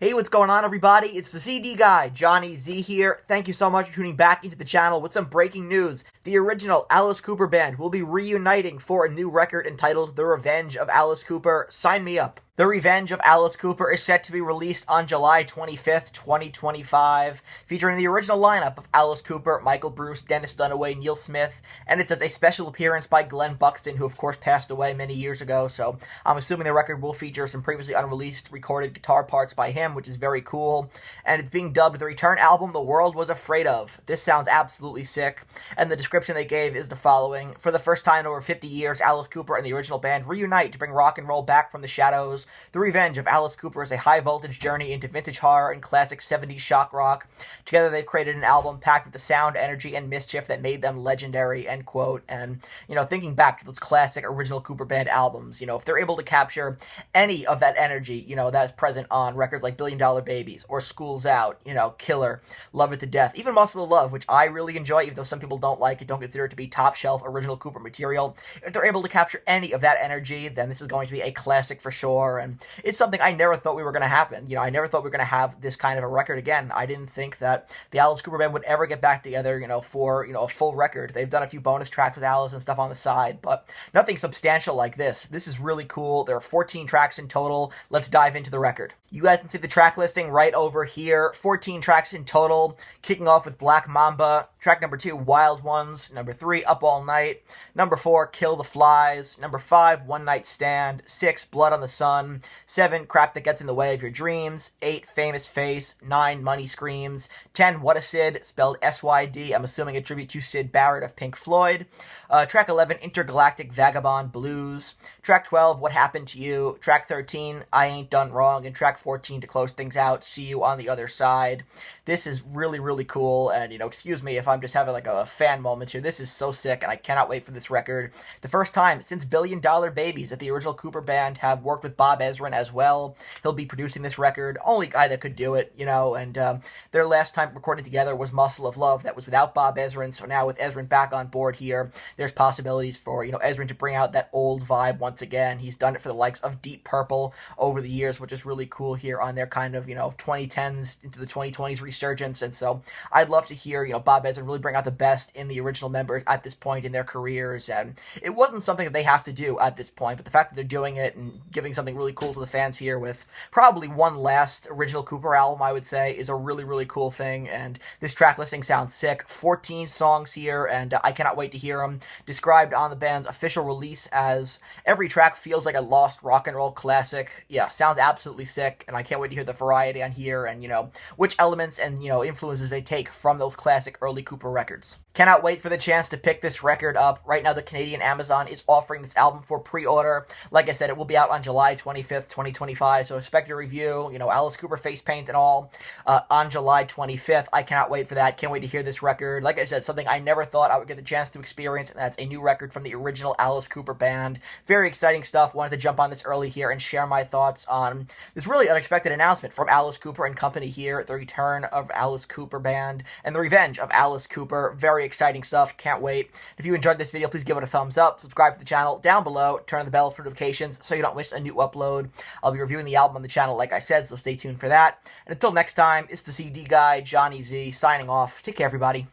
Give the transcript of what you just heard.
Hey, what's going on, everybody? It's the CD guy, Johnny Z here. Thank you so much for tuning back into the channel with some breaking news. The original Alice Cooper band will be reuniting for a new record entitled The Revenge of Alice Cooper. Sign me up. The Revenge of Alice Cooper is set to be released on July 25th, 2025, featuring the original lineup of Alice Cooper, Michael Bruce, Dennis Dunaway, Neal Smith, and it says a special appearance by Glenn Buxton, who of course passed away many years ago, so I'm assuming the record will feature some previously unreleased recorded guitar parts by him, which is very cool, and it's being dubbed the return album the world was afraid of. This sounds absolutely sick, and the description they gave is the following. For the first time in over 50 years, Alice Cooper and the original band reunite to bring rock and roll back from the shadows. The Revenge of Alice Cooper is a high-voltage journey into vintage horror and classic 70s shock rock. Together they've created an album packed with the sound, energy, and mischief that made them legendary, end quote. And, thinking back to those classic original Cooper band albums, if they're able to capture any of that energy, that is present on records like Billion Dollar Babies, or School's Out, Killer, Love It to Death, even Muscle of Love, which I really enjoy, even though some people don't like it, don't consider it to be top-shelf original Cooper material. If they're able to capture any of that energy, then this is going to be a classic for sure, and it's something I never thought we were going to happen. I never thought we were going to have this kind of a record again. I didn't think that the Alice Cooper band would ever get back together, for, a full record. They've done a few bonus tracks with Alice and stuff on the side, but nothing substantial like this. This is really cool. There are 14 tracks in total. Let's dive into the record. You guys can see the track listing right over here. 14 tracks in total, kicking off with Black Mamba. Track number 2, Wild Ones. Number 3, Up All Night. Number 4, Kill the Flies. Number 5, One Night Stand. 6, Blood on the Sun. 7, Crap That Gets in the Way of Your Dreams. 8, Famous Face. 9, Money Screams. 10, What a Sid, spelled S-Y-D. I'm assuming a tribute to Syd Barrett of Pink Floyd. Track 11, Intergalactic Vagabond Blues. Track 12, What Happened to You. Track 13, I Ain't Done Wrong. And track 14, to close things out, See You on the Other Side. This is really, really cool, and, excuse me if I'm just having, like, a fan moment here. This is so sick, and I cannot wait for this record. The first time since Billion Dollar Babies that the original Cooper band have worked with Bob Ezrin as well. He'll be producing this record. Only guy that could do it, and their last time recording together was Muscle of Love. That was without Bob Ezrin, so now with Ezrin back on board here, there's possibilities for, Ezrin to bring out that old vibe once again. He's done it for the likes of Deep Purple over the years, which is really cool here on their kind of, 2010s into the 2020s resurgence, and so I'd love to hear, Bob Ezrin really bring out the best in the original members at this point in their careers, and it wasn't something that they have to do at this point, but the fact that they're doing it and giving something really cool to the fans here with probably one last original Cooper album, I would say, is a really, really cool thing, and this track listing sounds sick. 14 songs here, and I cannot wait to hear them. Described on the band's official release as every track feels like a lost rock and roll classic. Yeah, sounds absolutely sick, and I can't wait to hear the variety on here and, which elements and, influences they take from those classic early Cooper records. Cannot wait for the chance to pick this record up. Right now, the Canadian Amazon is offering this album for pre-order. Like I said, it will be out on July 25th, 2025, so expect a review, Alice Cooper face paint and all, on July 25th. I cannot wait for that. Can't wait to hear this record. Like I said, something I never thought I would get the chance to experience, and that's a new record from the original Alice Cooper band. Very exciting stuff. Wanted to jump on this early here and share my thoughts on this really unexpected announcement from Alice Cooper and company here, the return of Alice Cooper band and the Revenge of Alice Cooper. Very exciting stuff. Can't wait. If you enjoyed this video, please give it a thumbs up, subscribe to the channel down below, turn on the bell for notifications so you don't miss a new upload. I'll be reviewing the album on the channel, like I said, so stay tuned for that. And until next time, it's the CD guy, Johnny Z, signing off. Take care, everybody.